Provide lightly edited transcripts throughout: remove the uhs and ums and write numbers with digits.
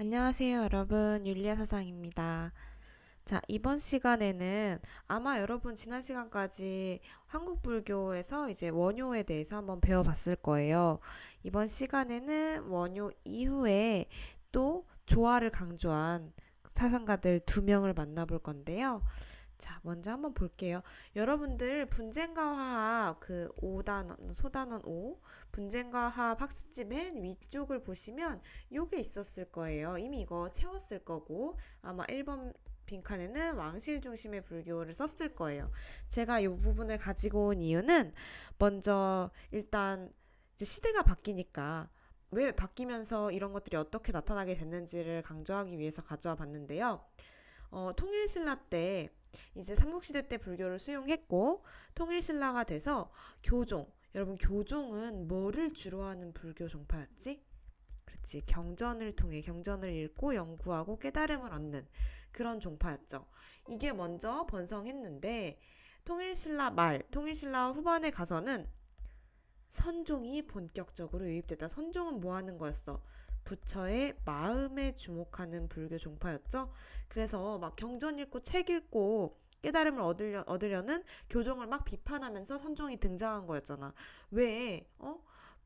안녕하세요, 여러분. 율리아 사상입니다. 자, 이번 시간에는 아마 여러분 지난 시간까지 한국 불교에서 이제 원효에 대해서 한번 배워봤을 거예요. 이번 시간에는 원효 이후에 또 조화를 강조한 사상가들 두 명을 만나볼 건데요. 자, 먼저 한번 볼게요. 여러분들 분쟁과 화합 그 5단원, 소단원 5 분쟁과 화합 학습지 맨 위쪽을 보시면 요게 있었을 거예요. 이미 이거 채웠을 거고 아마 1번 빈칸에는 왕실 중심의 불교를 썼을 거예요. 제가 이 부분을 가지고 온 이유는 먼저 일단 이제 시대가 바뀌니까 왜 바뀌면서 이런 것들이 어떻게 나타나게 됐는지를 강조하기 위해서 가져와 봤는데요. 통일신라 때 이제 삼국시대 때 불교를 수용했고 통일신라가 돼서 교종, 여러분 교종은 뭐를 주로 하는 불교 종파였지? 그렇지, 경전을 통해 경전을 읽고 연구하고 깨달음을 얻는 그런 종파였죠. 이게 먼저 번성했는데 통일신라 후반에 가서는 선종이 본격적으로 유입됐다. 선종은 뭐 하는 거였어? 부처의 마음에 주목하는 불교 종파였죠. 그래서 막 경전 읽고 책 읽고 깨달음을 얻으려는 교종을 막 비판하면서 선종이 등장한 거였잖아. 왜?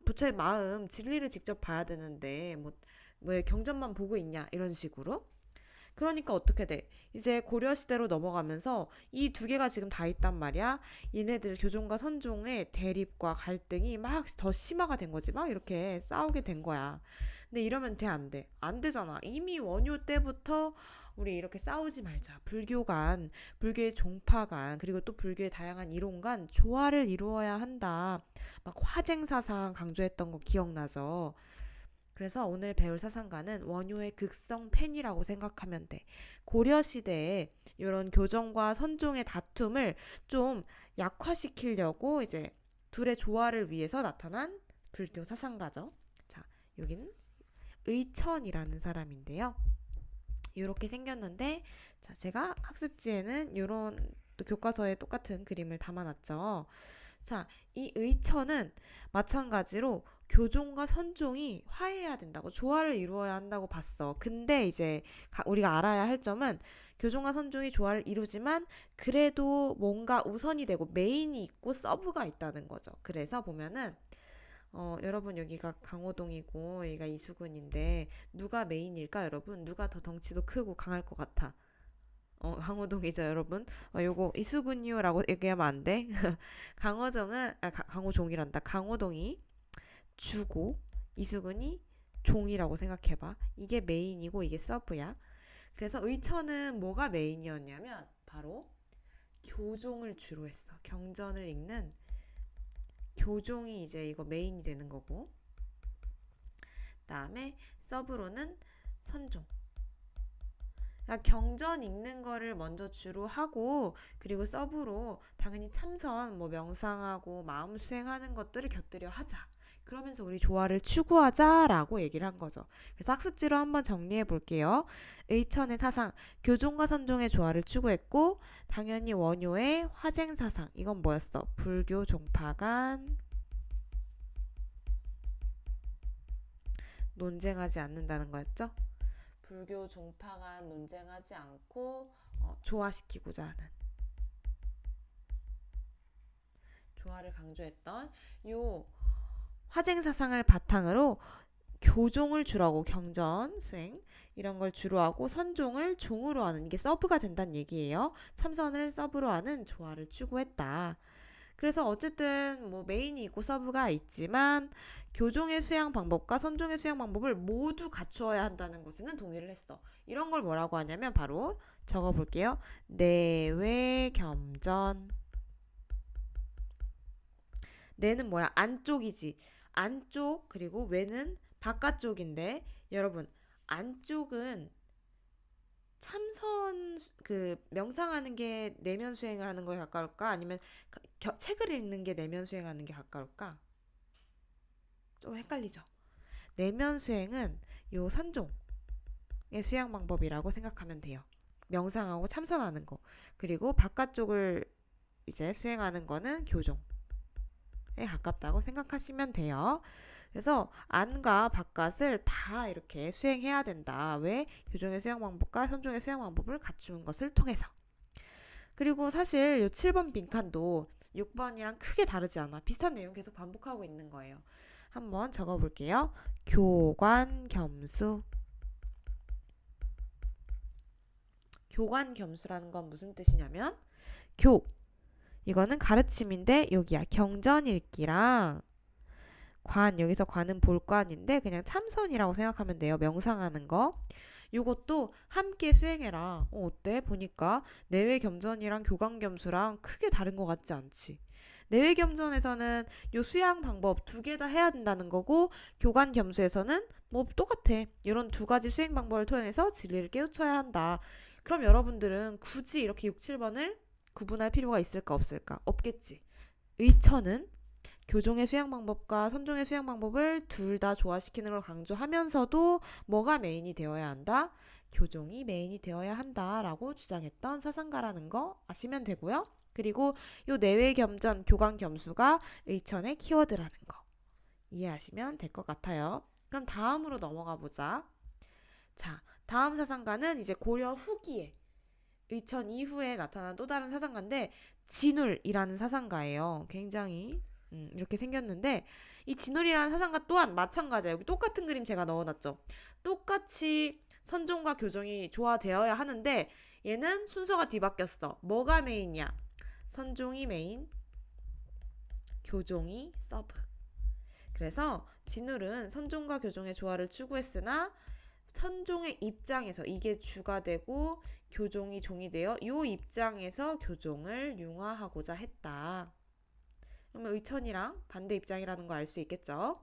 부처의 마음, 진리를 직접 봐야 되는데 왜 경전만 보고 있냐 이런 식으로. 그러니까 어떻게 돼? 이제 고려시대로 넘어가면서 이 두 개가 지금 다 있단 말이야. 얘네들 교종과 선종의 대립과 갈등이 막 더 심화가 된 거지. 막 이렇게 싸우게 된 거야. 근데 이러면 돼, 안 돼? 안 되잖아. 이미 원효 때부터 우리 이렇게 싸우지 말자. 불교 간, 불교의 종파 간, 그리고 또 불교의 다양한 이론 간 조화를 이루어야 한다. 막 화쟁사상 강조했던 거 기억나죠? 그래서 오늘 배울 사상가는 원효의 극성 팬이라고 생각하면 돼. 고려시대에 이런 교정과 선종의 다툼을 좀 약화시키려고 이제 둘의 조화를 위해서 나타난 불교 사상가죠. 자, 여기는 의천이라는 사람인데요. 이렇게 생겼는데, 자, 제가 학습지에는 이런 또 교과서에 똑같은 그림을 담아놨죠. 자, 이 의처는 마찬가지로 교종과 선종이 화해해야 된다고, 조화를 이루어야 한다고 봤어. 근데 이제 우리가 알아야 할 점은 교종과 선종이 조화를 이루지만 그래도 뭔가 우선이 되고 메인이 있고 서브가 있다는 거죠. 그래서 보면은 여러분 여기가 강호동이고 여기가 이수근인데 누가 메인일까 여러분? 누가 더 덩치도 크고 강할 것 같아? 강호동이죠, 여러분. 요거 이수근이요라고 얘기하면 안 돼. 강호종이란다. 강호동이 주고 이수근이 종이라고 생각해봐. 이게 메인이고 이게 서브야. 그래서 의처는 뭐가 메인이었냐면 바로 교종을 주로 했어. 경전을 읽는 교종이 이제 이거 메인이 되는 거고, 그다음에 서브로는 선종. 그러니까 경전 읽는 거를 먼저 주로 하고, 그리고 서브로 당연히 참선, 뭐 명상하고 마음 수행하는 것들을 곁들여 하자. 그러면서 우리 조화를 추구하자라고 얘기를 한 거죠. 그래서 학습지로 한번 정리해 볼게요. 의천의 사상, 교종과 선종의 조화를 추구했고, 당연히 원효의 화쟁사상, 이건 뭐였어? 불교 종파 간 논쟁하지 않는다는 거였죠. 불교 종파 간 논쟁하지 않고 조화시키고자 하는, 조화를 강조했던 요 화쟁 사상을 바탕으로 교종을 주로 하고 경전 수행 이런 걸 주로 하고 선종을 종으로 하는, 이게 서브가 된다는 얘기예요. 참선을 서브로 하는 조화를 추구했다. 그래서 어쨌든 뭐 메인이 있고 서브가 있지만 교종의 수양 방법과 선종의 수양 방법을 모두 갖추어야 한다는 것은 동의를 했어. 이런 걸 뭐라고 하냐면 바로 적어볼게요. 내외 겸전. 내는 뭐야? 안쪽이지. 안쪽, 그리고 외는 바깥쪽인데, 여러분 안쪽은 참선 그 명상하는 게 내면 수행을 하는 거에 가까울까? 아니면 책을 읽는 게 내면 수행하는 게 가까울까? 좀 헷갈리죠? 내면 수행은 요 선종의 수행 방법이라고 생각하면 돼요. 명상하고 참선하는 거. 그리고 바깥쪽을 이제 수행하는 거는 교종에 가깝다고 생각하시면 돼요. 그래서 안과 바깥을 다 이렇게 수행해야 된다. 왜? 교종의 수행 방법과 선종의 수행 방법을 갖추는 것을 통해서. 그리고 사실 요 7번 빈칸도 6번이랑 크게 다르지 않아. 비슷한 내용 계속 반복하고 있는 거예요. 한번 적어볼게요. 교관겸수. 교관겸수라는 건 무슨 뜻이냐면 이거는 가르침인데 여기야 경전 읽기랑 여기서 관은 볼관인데 그냥 참선이라고 생각하면 돼요. 명상하는 거. 요것도 함께 수행해라. 어때? 보니까 내외겸전이랑 교관겸수랑 크게 다른 것 같지 않지? 내외겸전에서는 요 수양 방법 두 개 다 해야 된다는 거고 교관겸수에서는 뭐 똑같아. 이런 두 가지 수행 방법을 통해서 진리를 깨우쳐야 한다. 그럼 여러분들은 굳이 이렇게 6, 7번을 구분할 필요가 있을까 없을까? 없겠지. 의처는 교종의 수양 방법과 선종의 수양 방법을 둘 다 조화시키는 걸 강조하면서도 뭐가 메인이 되어야 한다? 교종이 메인이 되어야 한다라고 주장했던 사상가라는 거 아시면 되고요. 그리고 요 내외겸전, 교관겸수가 의천의 키워드라는 거 이해하시면 될 것 같아요. 그럼 다음으로 넘어가 보자. 자, 다음 사상가는 이제 고려 후기에 의천 이후에 나타난 또 다른 사상가인데 진울이라는 사상가예요. 굉장히 이렇게 생겼는데 이 진울이라는 사상가 또한 마찬가지예요. 여기 똑같은 그림 제가 넣어놨죠. 똑같이 선종과 교종이 조화되어야 하는데 얘는 순서가 뒤바뀌었어. 뭐가 메인이야? 선종이 메인, 교종이 서브. 그래서 진울은 선종과 교종의 조화를 추구했으나 선종의 입장에서 이게 주가 되고 교종이 종이 되어 이 입장에서 교종을 융화하고자 했다. 그러면 의천이랑 반대 입장이라는 거 알 수 있겠죠?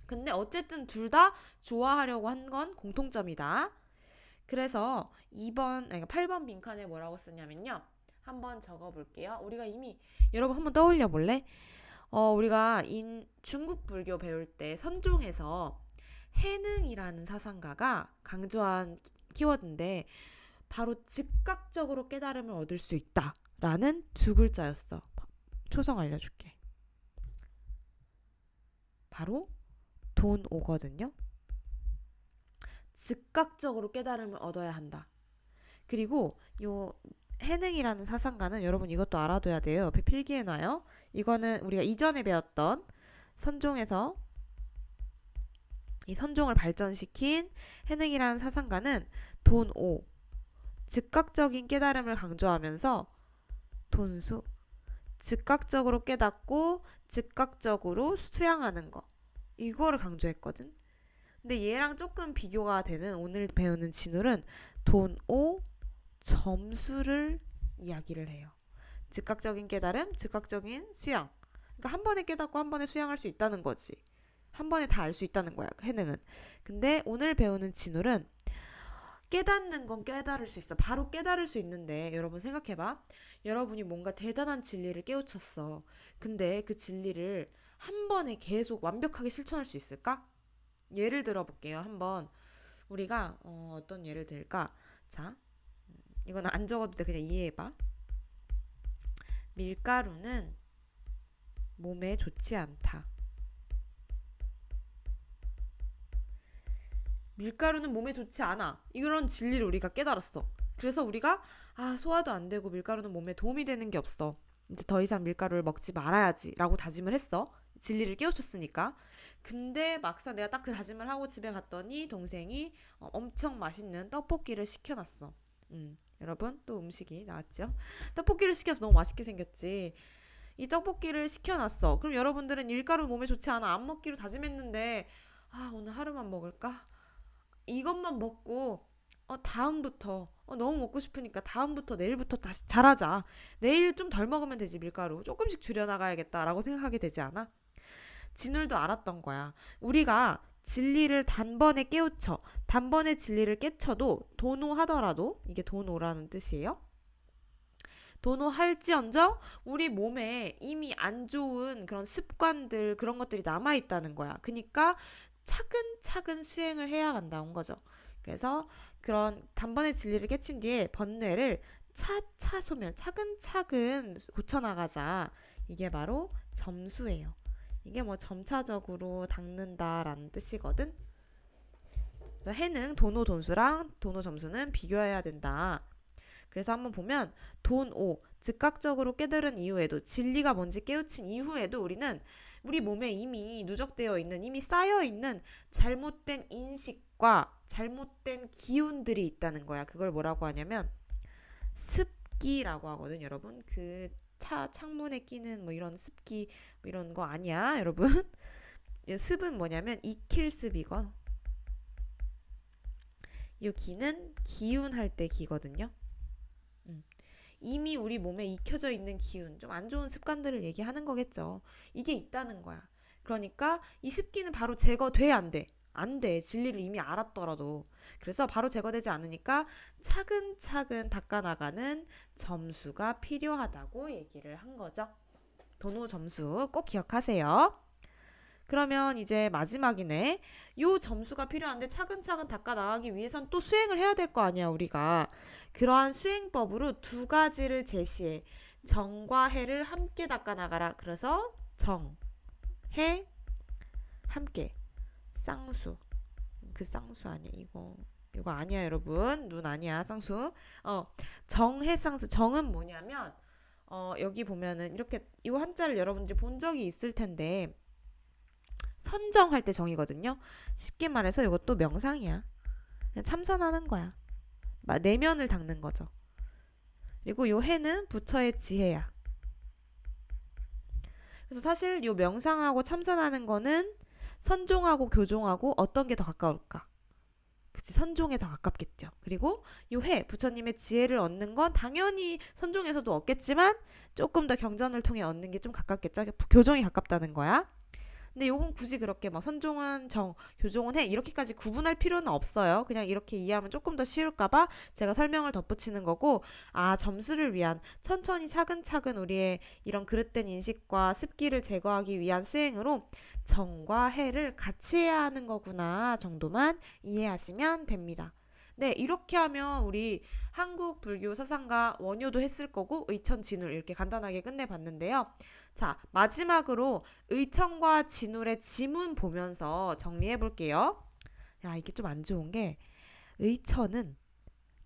근데 어쨌든 둘 다 좋아하려고 한 건 공통점이다. 그래서 8번 빈칸에 뭐라고 쓰냐면요. 한번 적어볼게요. 우리가 이미 여러분 한번 떠올려 볼래? 우리가 중국 불교 배울 때 선종에서 해능이라는 사상가가 강조한 키워드인데 바로 즉각적으로 깨달음을 얻을 수 있다라는 두 글자였어. 초성 알려줄게. 바로 돈오거든요. 즉각적으로 깨달음을 얻어야 한다. 그리고 요 해능이라는 사상가는 여러분 이것도 알아둬야 돼요. 옆에 필기해놔요. 이거는 우리가 이전에 배웠던 선종에서 이 선종을 발전시킨 해능이라는 사상가는 돈오 즉각적인 깨달음을 강조하면서 돈수 즉각적으로 깨닫고 즉각적으로 수양하는 거 이거를 강조했거든. 근데 얘랑 조금 비교가 되는 오늘 배우는 진울은 돈오 점수를 이야기를 해요. 즉각적인 깨달음, 즉각적인 수양. 그러니까 한 번에 깨닫고 한 번에 수양할 수 있다는 거지. 한 번에 다 알 수 있다는 거야, 해능은. 근데 오늘 배우는 진울은 깨닫는 건 깨달을 수 있어. 바로 깨달을 수 있는데 여러분 생각해봐. 여러분이 뭔가 대단한 진리를 깨우쳤어. 근데 그 진리를 한 번에 계속 완벽하게 실천할 수 있을까? 예를 들어 볼게요. 한번 우리가 어떤 예를 들까? 자, 이거는 안 적어도 돼. 그냥 이해해봐. 밀가루는 몸에 좋지 않다. 밀가루는 몸에 좋지 않아. 이런 진리를 우리가 깨달았어. 그래서 우리가 소화도 안 되고 밀가루는 몸에 도움이 되는 게 없어. 이제 더 이상 밀가루를 먹지 말아야지 라고 다짐을 했어. 진리를 깨우쳤으니까. 근데 막상 내가 딱 그 다짐을 하고 집에 갔더니 동생이 엄청 맛있는 떡볶이를 시켜놨어. 여러분 또 음식이 나왔죠. 떡볶이를 시켜서 너무 맛있게 생겼지. 이 떡볶이를 시켜놨어. 그럼 여러분들은 밀가루 몸에 좋지 않아. 안 먹기로 다짐했는데 오늘 하루만 먹을까? 이것만 먹고 다음부터 너무 먹고 싶으니까 다음부터 내일부터 다시 잘하자. 내일 좀 덜 먹으면 되지. 밀가루 조금씩 줄여나가야겠다라고 생각하게 되지 않아? 진울도 알았던 거야. 우리가 진리를 단번에 깨우쳐 단번에 진리를 깨쳐도 도노하더라도 이게 도노라는 뜻이에요. 도노할지언정 우리 몸에 이미 안 좋은 그런 습관들 그런 것들이 남아있다는 거야. 그러니까 차근차근 수행을 해야 한다는 거죠. 그래서 그런 단번에 진리를 깨친 뒤에 번뇌를 차차 소멸 차근차근 고쳐나가자. 이게 바로 점수예요. 이게 뭐 점차적으로 닦는다라는 뜻이거든. 그래서 해능 도노 돈수랑 도노 점수는 비교해야 된다. 그래서 한번 보면 돈오 즉각적으로 깨달은 이후에도 진리가 뭔지 깨우친 이후에도 우리는 우리 몸에 이미 누적되어 있는 이미 쌓여 있는 잘못된 인식과 잘못된 기운들이 있다는 거야. 그걸 뭐라고 하냐면 습기라고 하거든, 여러분. 그 창문에 끼는 뭐 이런 습기 뭐 이런 거 아니야, 여러분. 습은 뭐냐면 익힐습이고 이 기는 기운할 때 기거든요. 이미 우리 몸에 익혀져 있는 기운, 좀 안 좋은 습관들을 얘기하는 거겠죠. 이게 있다는 거야. 그러니까 이 습기는 바로 제거돼, 안 돼? 안 돼. 진리를 이미 알았더라도. 그래서 바로 제거되지 않으니까 차근차근 닦아나가는 점수가 필요하다고 얘기를 한 거죠. 도노 점수 꼭 기억하세요. 그러면 이제 마지막이네. 요 점수가 필요한데 차근차근 닦아나가기 위해선 또 수행을 해야 될 거 아니야, 우리가. 그러한 수행법으로 두 가지를 제시해. 정과 해를 함께 닦아나가라. 그래서 정, 해, 함께. 쌍수. 그 쌍수 아니야, 이거. 이거 아니야, 여러분. 눈 아니야, 쌍수. 정해 쌍수. 정은 뭐냐면 여기 보면은 이렇게 이 한자를 여러분들이 본 적이 있을 텐데 선정할 때 정이거든요. 쉽게 말해서 이것도 명상이야. 그냥 참선하는 거야. 내면을 닦는 거죠. 그리고 요 해는 부처의 지혜야. 그래서 사실 요 명상하고 참선하는 거는 선종하고 교종하고 어떤 게 더 가까울까? 그치, 선종에 더 가깝겠죠. 그리고 요 해, 부처님의 지혜를 얻는 건 당연히 선종에서도 얻겠지만 조금 더 경전을 통해 얻는 게 좀 가깝겠죠. 교종이 가깝다는 거야. 근데 요건 굳이 그렇게 막 선종은 정, 교종은 해 이렇게까지 구분할 필요는 없어요. 그냥 이렇게 이해하면 조금 더 쉬울까봐 제가 설명을 덧붙이는 거고, 점수를 위한 천천히 차근차근 우리의 이런 그릇된 인식과 습기를 제거하기 위한 수행으로 정과 해를 같이 해야 하는 거구나 정도만 이해하시면 됩니다. 네, 이렇게 하면 우리 한국 불교 사상가 원효도 했을 거고 의천 진울 이렇게 간단하게 끝내봤는데요. 자, 마지막으로 의천과 진울의 지문 보면서 정리해 볼게요. 야, 이게 좀 안 좋은 게 의천은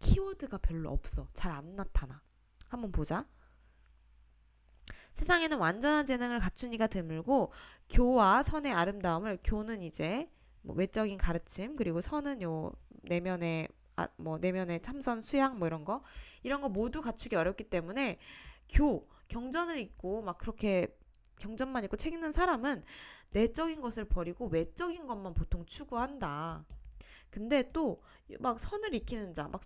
키워드가 별로 없어. 잘 안 나타나. 한번 보자. 세상에는 완전한 재능을 갖춘 이가 드물고 교와 선의 아름다움을, 교는 이제 뭐 외적인 가르침, 그리고 선은 요 내면의 내면의 참선 수양 뭐 이런 거 모두 갖추기 어렵기 때문에 경전을 읽고 막 그렇게 경전만 읽고 책 읽는 사람은 내적인 것을 버리고 외적인 것만 보통 추구한다. 근데 또 막 선을 익히는 자, 막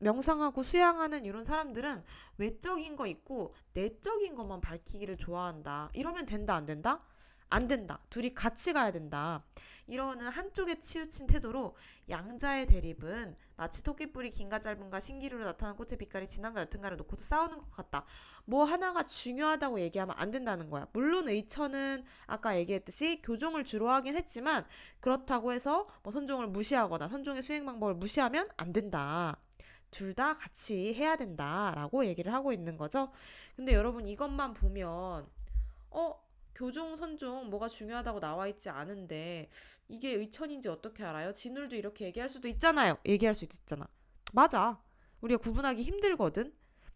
명상하고 수양하는 이런 사람들은 외적인 거 있고 내적인 것만 밝히기를 좋아한다. 이러면 된다, 안 된다? 안 된다. 둘이 같이 가야 된다. 이러는 한쪽에 치우친 태도로 양자의 대립은 마치 토끼뿔이 긴가 짧은가 신기루로 나타난 꽃의 빛깔이 진한가 옅은가를 놓고서 싸우는 것 같다. 뭐 하나가 중요하다고 얘기하면 안 된다는 거야. 물론 의처는 아까 얘기했듯이 교종을 주로 하긴 했지만 그렇다고 해서 뭐 선종을 무시하거나 선종의 수행 방법을 무시하면 안 된다. 둘 다 같이 해야 된다라고 얘기를 하고 있는 거죠. 근데 여러분 이것만 보면 교종, 선종 뭐가 중요하다고 나와 있지 않은데 이게 의천인지 어떻게 알아요? 진울도 이렇게 얘기할 수도 있잖아요. 얘기할 수도 있잖아. 맞아. 우리가 구분하기 힘들거든.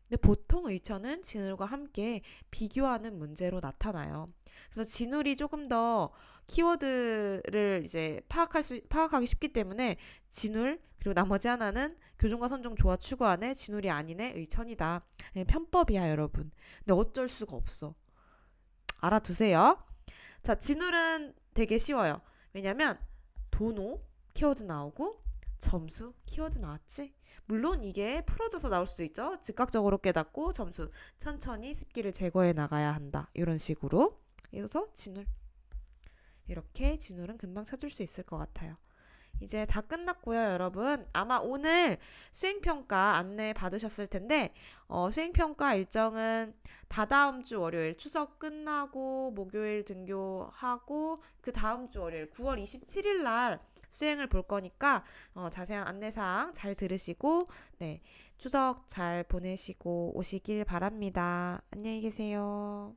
근데 보통 의천은 진울과 함께 비교하는 문제로 나타나요. 그래서 진울이 조금 더 키워드를 이제 파악하기 쉽기 때문에 진울, 그리고 나머지 하나는 교종과 선종 조화 추구하네, 진울이 아니네, 의천이다. 편법이야, 여러분. 근데 어쩔 수가 없어. 알아두세요. 자, 진울은 되게 쉬워요. 왜냐면 도노 키워드 나오고 점수 키워드 나왔지? 물론 이게 풀어져서 나올 수도 있죠. 즉각적으로 깨닫고 점수 천천히 습기를 제거해 나가야 한다. 이런 식으로. 그래서 진울. 이렇게 진울은 금방 찾을 수 있을 것 같아요. 이제 다 끝났고요, 여러분. 아마 오늘 수행평가 안내 받으셨을 텐데 수행평가 일정은 다다음 주 월요일 추석 끝나고 목요일 등교하고 그 다음 주 월요일 9월 27일 날 수행을 볼 거니까 자세한 안내사항 잘 들으시고 네, 추석 잘 보내시고 오시길 바랍니다. 안녕히 계세요.